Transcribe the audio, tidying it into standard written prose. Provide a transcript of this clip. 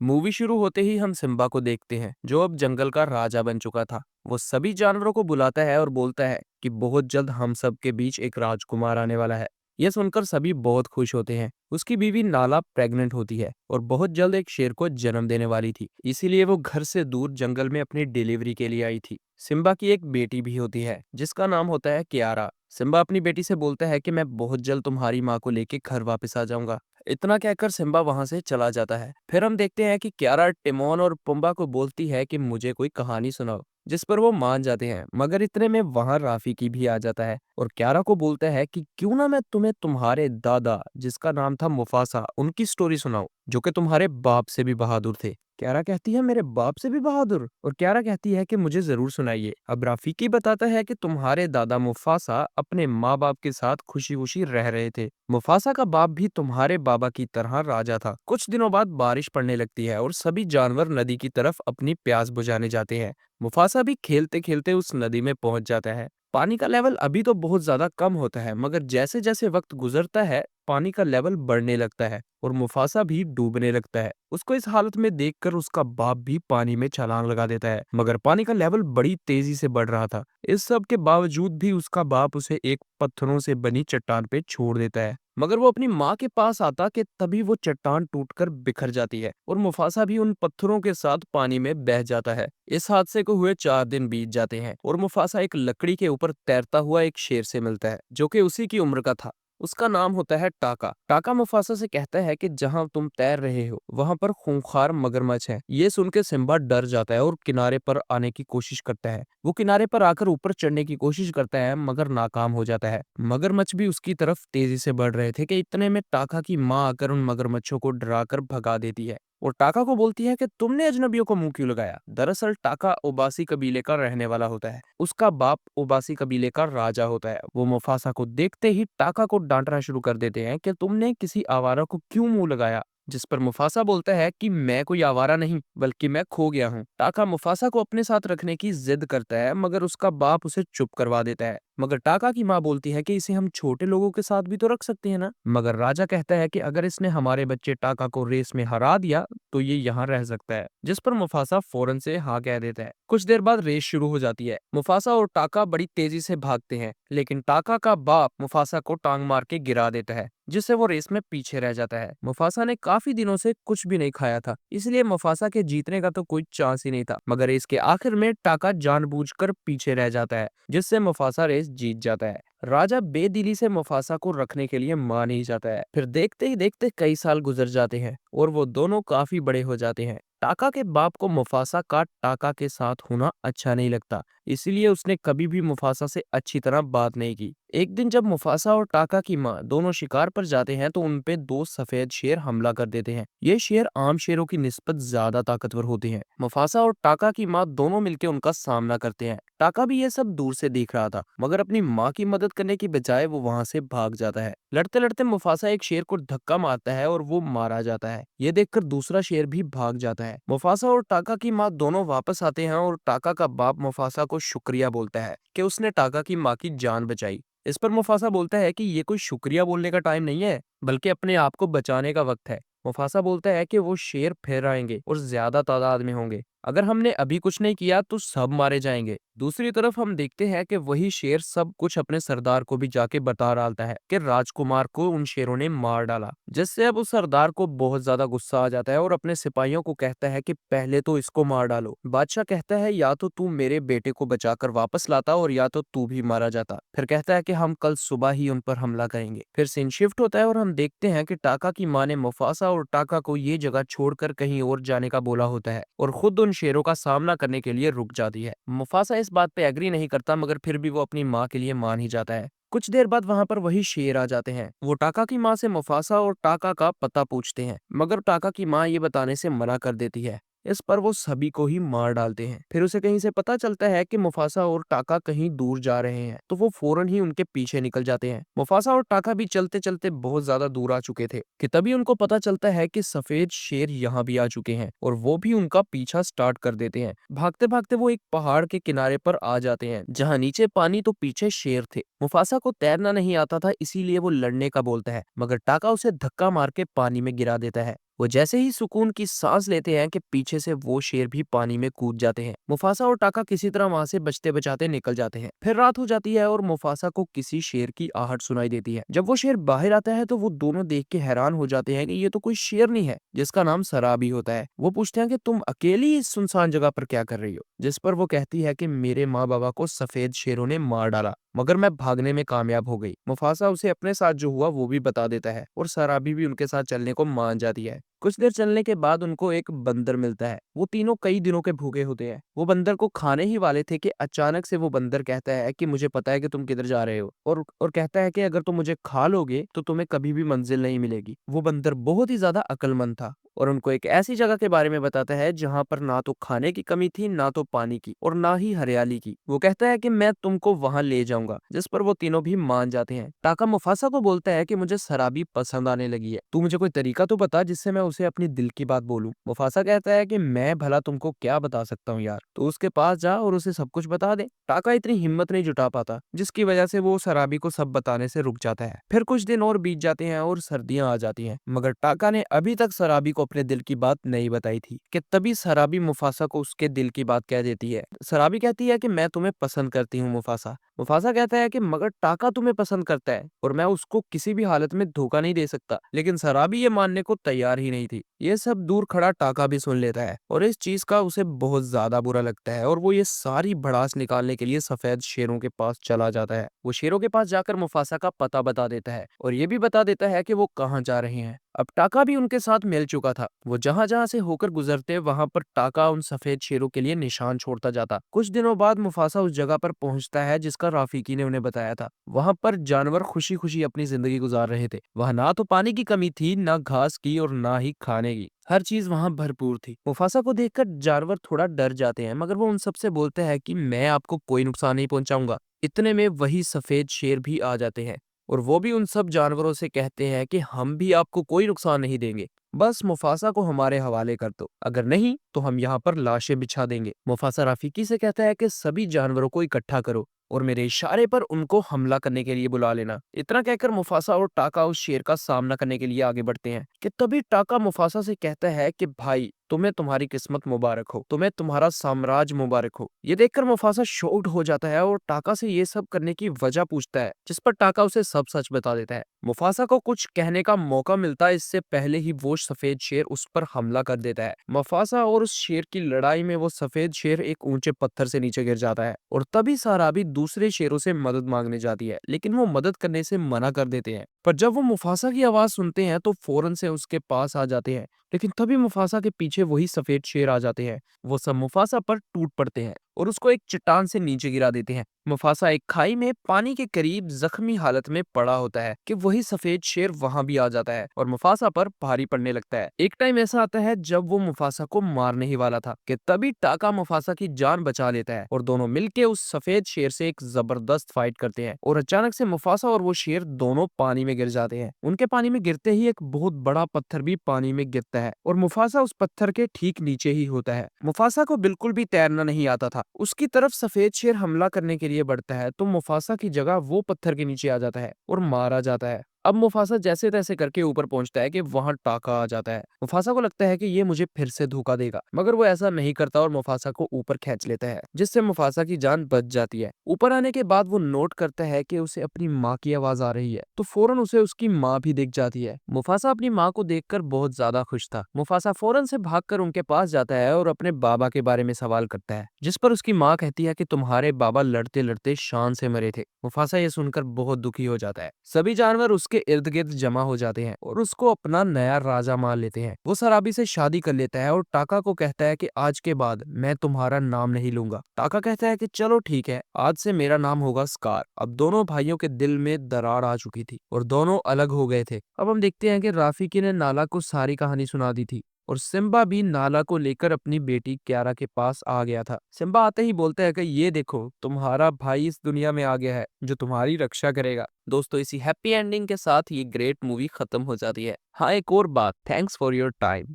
Movie शुरू होते ही हम सिम्बा को देखते हैं जो अब जंगल का राजा बन चुका था। वो सभी जानवरों को बुलाता है और बोलता है कि बहुत जल्द हम सब के बीच एक राजकुमार आने वाला है। यह सुनकर सभी बहुत खुश होते हैं। उसकी बीवी नाला प्रेग्नेंट होती है और बहुत जल्द एक शेर को जन्म देने वाली थी, इसीलिए वो घर से दूर जंगल में अपनी डिलीवरी के लिए आई थी। सिम्बा की एक बेटी भी होती है जिसका नाम होता है कियारा। सिम्बा अपनी बेटी से बोलता है कि मैं बहुत जल्द तुम्हारी माँ को लेके घर वापस आ जाऊंगा। इतना कहकर सिम्बा वहां से चला जाता है। फिर हम देखते हैं कि क्यारा टिमोन और पुम्बा को बोलती है कि मुझे कोई कहानी सुनाओ, जिस पर वो मान जाते हैं। मगर इतने में वहां राफीकी भी आ जाता है और क्यारा को बोलता है कि क्यों ना मैं तुम्हें तुम्हारे दादा, जिसका नाम था मुफासा, उनकी स्टोरी सुनाऊं, जो कि तुम्हारे बाप से भी बहादुर थे। क्यारा कहती है मेरे बाप से भी बहादुर, और क्यारा कहती है कि मुझे जरूर सुनाइए। अब राफीकी बताता है कि तुम्हारे दादा मुफासा अपने माँ बाप के साथ खुशी खुशी रह रहे थे। मुफासा का बाप भी तुम्हारे बाबा की तरह राजा था। कुछ दिनों बाद बारिश पड़ने लगती है और सभी जानवर नदी की तरफ अपनी प्यास बुझाने जाते हैं। मुफासा भी खेलते खेलते उस नदी में पहुंच जाता है। पानी का लेवल अभी तो बहुत ज्यादा कम होता है, मगर जैसे जैसे वक्त गुजरता है पानी का लेवल बढ़ने लगता है और मुफासा भी डूबने लगता है। उसको इस हालत में देखकर उसका बाप भी पानी में छलांग लगा देता है, मगर पानी का लेवल बड़ी तेजी से बढ़ रहा था। इस सब के बावजूद भी उसका बाप उसे एक पत्थरों से बनी चट्टान पे छोड़ देता है। मगर वो अपनी माँ के पास आता कि तभी वो चट्टान टूटकर बिखर जाती है और मुफासा भी उन पत्थरों के साथ पानी में बह जाता है। इस हादसे को हुए 4 दिन बीत जाते हैं और मुफासा एक लकड़ी के ऊपर तैरता हुआ एक शेर से मिलता है जो कि उसी की उम्र का था। उसका नाम होता है टाका। टाका मुफासा से कहता है कि जहां तुम तैर रहे हो वहां पर खूंखार मगरमच्छ है। ये सुन के सिम्बा डर जाता है और किनारे पर आने की कोशिश करता है। वो किनारे पर आकर ऊपर चढ़ने की कोशिश करता है मगर नाकाम हो जाता है। मगरमच्छ भी उसकी तरफ तेजी से बढ़ रहे थे कि इतने में टाका की माँ आकर उन मगरमच्छों को डराकर भगा देती है और टाका को बोलती है कि तुमने अजनबियों को मुंह क्यों लगाया। दरअसल टाका ओबासी कबीले का रहने वाला होता है। उसका बाप ओबासी कबीले का राजा होता है। वो मुफासा को देखते ही टाका को डांटना शुरू कर देते हैं कि तुमने किसी आवारा को क्यों मुंह लगाया, जिस पर मुफासा बोलता है कि मैं कोई आवारा नहीं बल्कि मैं खो गया हूँ। टाका मुफासा को अपने साथ रखने की जिद करता है मगर उसका बाप उसे चुप करवा देता है। मगर टाका की माँ बोलती है कि इसे हम छोटे लोगों के साथ भी तो रख सकते हैं ना। मगर राजा कहता है कि अगर इसने हमारे बच्चे टाका को रेस में हरा दिया तो ये यहाँ रह सकता है, जिस पर मुफासा फौरन से हाँ कह देता है। कुछ देर बाद रेस शुरू हो जाती है। मुफासा और टाका बड़ी तेजी से भागते हैं, लेकिन टाका का बाप मुफासा को टांग मार के गिरा देता है, जिससे वो रेस में पीछे रह जाता है। मुफासा ने काफी दिनों से कुछ भी नहीं खाया था, इसलिए मुफासा के जीतने का तो कोई चांस ही नहीं था। मगर इसके आखिर में टाका जानबूझकर पीछे रह जाता है, जिससे मुफासा रेस जीत जाता है। राजा बेदिली से मुफासा को रखने के लिए मान ही जाता है। फिर देखते ही देखते कई साल गुजर जाते हैं और वो दोनों काफी बड़े हो जाते हैं। टाका के बाप को मुफासा का टाका के साथ होना अच्छा नहीं लगता, इसीलिए उसने कभी भी मुफासा से अच्छी तरह बात नहीं की। एक दिन जब मुफासा और टाका की माँ दोनों शिकार पर जाते हैं तो उनपे दो सफेद शेर हमला कर देते हैं। ये शेर आम शेरों की निस्बत ज्यादा ताकतवर होते हैं। मुफासा और टाका की माँ दोनों मिलकर उनका सामना करते हैं। टाका भी ये सब दूर से देख रहा था, मगर अपनी माँ की मदद करने की बजाय वो वहां से भाग जाता है। लड़ते लड़ते मुफासा एक शेर को धक्का मारता है और वो मारा जाता है। ये देखकर दूसरा शेर भी भाग जाता है। मुफासा और टाका की माँ दोनों वापस आते हैं और टाका का बाप मुफासा को शुक्रिया बोलता है कि उसने टाका की माँ की जान बचाई। इस पर मुफासा बोलता है कि ये कोई शुक्रिया बोलने का टाइम नहीं है, बल्कि अपने आप को बचाने का वक्त है। मुफासा बोलता है कि वो शेर फिर आएंगे और ज्यादा तादाद में होंगे। अगर हमने अभी कुछ नहीं किया तो सब मारे जाएंगे। दूसरी तरफ हम देखते हैं कि वही शेर सब कुछ अपने सरदार को भी जाके बता डालता है कि राजकुमार को उन शेरों ने मार डाला, जिससे अब उस सरदार को बहुत ज्यादा गुस्सा आ जाता है और अपने सिपाहियों को कहता है कि पहले तो इसको मार डालो। बादशाह कहता है या तो तू मेरे बेटे को बचाकर वापस लाता और या तो तू भी मारा जाता। फिर कहता है कि हम कल सुबह ही उन पर हमला करेंगे। फिर सीन शिफ्ट होता है और हम देखते हैं कि टाका की माँ ने मुफासा और टाका को ये जगह छोड़कर कहीं और जाने का बोला होता है और खुद उन शेरों का सामना करने के लिए रुक जाती है। मुफासा इस बात पे एग्री नहीं करता, मगर फिर भी वो अपनी माँ के लिए मान ही जाता है। कुछ देर बाद वहां पर वही शेर आ जाते हैं। वो टाका की माँ से मुफासा और टाका का पता पूछते हैं, मगर टाका की माँ ये बताने से मना कर देती है। इस पर वो सभी को ही मार डालते हैं। फिर उसे कहीं से पता चलता है कि मुफासा और टाका कहीं दूर जा रहे हैं, तो वो फौरन ही उनके पीछे निकल जाते हैं। मुफासा और टाका भी चलते चलते बहुत ज्यादा दूर आ चुके थे कि तभी उनको पता चलता है कि सफेद शेर यहाँ भी आ चुके हैं और वो भी उनका पीछा स्टार्ट कर देते हैं। भागते भागते वो एक पहाड़ के किनारे पर आ जाते हैं जहाँ नीचे पानी तो पीछे शेर थे। मुफासा को तैरना नहीं आता था, इसीलिए वो लड़ने का बोलता है, मगर टाका उसे धक्का मार के पानी में गिरा देता है वो जैसे ही सुकून की सांस लेते हैं कि पीछे से वो शेर भी पानी में कूद जाते हैं। मुफासा और टाका किसी तरह वहां से बचते बचाते निकल जाते हैं। फिर रात हो जाती है और मुफासा को किसी शेर की आहट सुनाई देती है। जब वो शेर बाहर आता है तो वो दोनों देख के हैरान हो जाते हैं कि ये तो कोई शेर नहीं है, जिसका नाम सराबी होता है। वो पूछते हैं कि तुम अकेली इस सुनसान जगह पर क्या कर रही हो, जिस पर वो कहती है कि मेरे माँ बाबा को सफेद शेरों ने मार डाला, मगर मैं भागने में कामयाब हो गई। मुफासा उसे अपने साथ जो हुआ वो भी बता देता है और सराबी भी उनके साथ चलने को मान जाती है। कुछ देर चलने के बाद उनको एक बंदर मिलता है। वो तीनों कई दिनों के भूखे होते हैं। वो बंदर को खाने ही वाले थे कि अचानक से वो बंदर कहता है कि मुझे पता है कि तुम किधर जा रहे हो, और कहता है कि अगर तुम मुझे खा लोगे तो तुम्हें कभी भी मंजिल नहीं मिलेगी। वो बंदर बहुत ही ज्यादा अक्लमंद था और उनको एक ऐसी जगह के बारे में बताता है जहाँ पर ना तो खाने की कमी थी, ना तो पानी की, और ना ही हरियाली की। वो कहता है कि मैं तुमको वहां ले जाऊंगा, जिस पर वो तीनों भी मान जाते हैं। टाका मुफासा को बोलता है कि मुझे शराबी पसंद आने लगी है, तू मुझे कोई तरीका तो बता जिससे मैं उसे अपनी दिल की बात बोलूं। मुफासा कहता है कि मैं भला तुमको क्या बता सकता हूँ यार, तो उसके पास जा और उसे सब कुछ बता दे। टाका इतनी हिम्मत नहीं जुटा पाता, जिसकी वजह से वो शराबी को सब बताने से रुक जाता है। फिर कुछ दिन और बीत जाते हैं और सर्दियां आ जाती हैं, मगर टाका ने अभी तक शराबी को अपने दिल की बात नहीं बताई थी कि तभी शराबी मुफासा को उसके दिल की बात कह देती है। शराबी कहती है कि मैं तुम्हें पसंद करती हूँ मुफासा। मुफासा कहता है कि मगर टाका तुम्हें पसंद करता है और मैं उसको किसी भी हालत में धोखा नहीं दे सकता। लेकिन शराबी ये मानने को तैयार ही नहीं थी। ये सब दूर खड़ा टाका भी सुन लेता है और इस चीज का उसे बहुत ज्यादा बुरा लगता है और वो ये सारी भड़ास निकालने के लिए सफेद शेरों के पास चला जाता है। वो शेरों के पास जाकर मुफासा का पता बता देता है और ये भी बता देता है कि वो कहाँ जा रहे हैं। अब टाका भी उनके साथ मिल चुका था। वो जहां जहां से होकर गुजरते वहां पर टाका उन सफेद शेरों के लिए निशान छोड़ता जाता। कुछ दिनों बाद मुफासा उस जगह पर पहुंचता है जिसका राफिकी ने उन्हें बताया था। वहां पर जानवर खुशी खुशी अपनी जिंदगी गुजार रहे थे। वहां ना तो पानी की कमी थी, ना घास की, और ना ही खाने की। हर चीज वहां भरपूर थी। मुफासा को देखकर जानवर थोड़ा डर जाते हैं, मगर वो उन सबसे बोलते हैं कि मैं आपको कोई नुकसान नहीं पहुंचाऊंगा। इतने में वही सफेद शेर भी आ जाते हैं और वो भी उन सब जानवरों से कहते हैं कि हम भी आपको कोई नुकसान नहीं देंगे, बस मुफासा को हमारे हवाले कर दो, अगर नहीं तो हम यहाँ पर लाशें बिछा देंगे। मुफासा राफिकी से कहता है कि सभी जानवरों को इकट्ठा करो और मेरे इशारे पर उनको हमला करने के लिए बुला लेना। इतना कहकर मुफासा और टाका उस शेर का सामना करने के लिए आगे बढ़ते हैं कि तभी टाका मुफासा से कहता है कि भाई तुम्हें तुम्हारी किस्मत मुबारक हो, तुम्हें तुम्हारा साम्राज्य मुबारक हो। ये देखकर मुफासा शॉक्ड हो जाता है और टाका से ये सब करने की वजह पूछता है, जिस पर टाका उसे सब सच बता देता है। मुफासा को कुछ कहने का मौका मिलता है इससे पहले ही वो सफेद शेर उस पर हमला कर देता है। मुफासा और उस शेर की लड़ाई में वो सफेद शेर एक ऊंचे पत्थर से नीचे गिर जाता है और तभी साराबी दूसरे शेरों से मदद मांगने जाती है, लेकिन वो मदद करने से मना कर देते हैं। पर जब वो मुफासा की आवाज सुनते हैं तो फौरन से उसके पास आ जाते हैं, लेकिन तभी मुफासा के पीछे वही सफेद शेर आ जाते हैं। वो सब मुफासा पर टूट पड़ते हैं और उसको एक चट्टान से नीचे गिरा देते हैं। मुफासा एक खाई में पानी के करीब जख्मी हालत में पड़ा होता है कि वही सफेद शेर वहां भी आ जाता है और मुफासा पर भारी पड़ने लगता है। एक टाइम ऐसा आता है जब वो मुफासा को मारने ही वाला था कि तभी टाका मुफासा की जान बचा लेता है और दोनों मिलके उस सफेद शेर से एक जबरदस्त फाइट करते हैं और अचानक से मुफासा और वो शेर दोनों पानी में गिर जाते हैं। उनके पानी में गिरते ही एक बहुत बड़ा पत्थर भी पानी में गिरता है और मुफासा उस पत्थर के ठीक नीचे ही होता है। मुफासा को बिल्कुल भी तैरना नहीं आता था। उसकी तरफ सफेद शेर हमला करने के लिए बढ़ता है तो मुफासा की जगह वो पत्थर के नीचे आ जाता है और मारा जाता है। अब मुफासा जैसे तैसे करके ऊपर पहुंचता है कि वहां टाका आ जाता है। मुफासा को लगता है कि ये मुझे फिर से धोखा देगा, मगर वो ऐसा नहीं करता और मुफासा को ऊपर खींच लेता है, जिससे मुफासा की जान बच जाती है। ऊपर आने के बाद वो नोट करता है कि उसे अपनी माँ की आवाज आ रही है, तो फौरन उसे उसकी माँ भी दिख जाती है। मुफासा अपनी माँ को देखकर बहुत ज्यादा खुश था। मुफासा फौरन से भागकर उनके पास जाता है और अपने बाबा के बारे में सवाल करता है, जिस पर उसकी माँ कहती है कि तुम्हारे बाबा लड़ते लड़ते शान से मरे थे। मुफासा ये सुनकर बहुत दुखी हो जाता है। सभी जानवर उसके इर्द गिर्द जमा हो जाते हैं और उसको अपना नया राजा मान लेते हैं। वो सराबी से शादी कर लेता है और टाका को कहता है कि आज के बाद मैं तुम्हारा नाम नहीं लूंगा। टाका कहता है कि चलो ठीक है, आज से मेरा नाम होगा स्कार। अब दोनों भाइयों के दिल में दरार आ चुकी थी और दोनों अलग हो गए थे। अब हम देखते हैं कि राफिकी ने नाला को सारी कहानी सुना दी थी और सिम्बा भी नाला को लेकर अपनी बेटी क्यारा के पास आ गया था। सिम्बा आते ही बोलता है कि ये देखो, तुम्हारा भाई इस दुनिया में आ गया है जो तुम्हारी रक्षा करेगा। दोस्तों, इसी हैप्पी एंडिंग के साथ ये ग्रेट मूवी खत्म हो जाती है। हाँ, एक और बात, थैंक्स फॉर योर टाइम।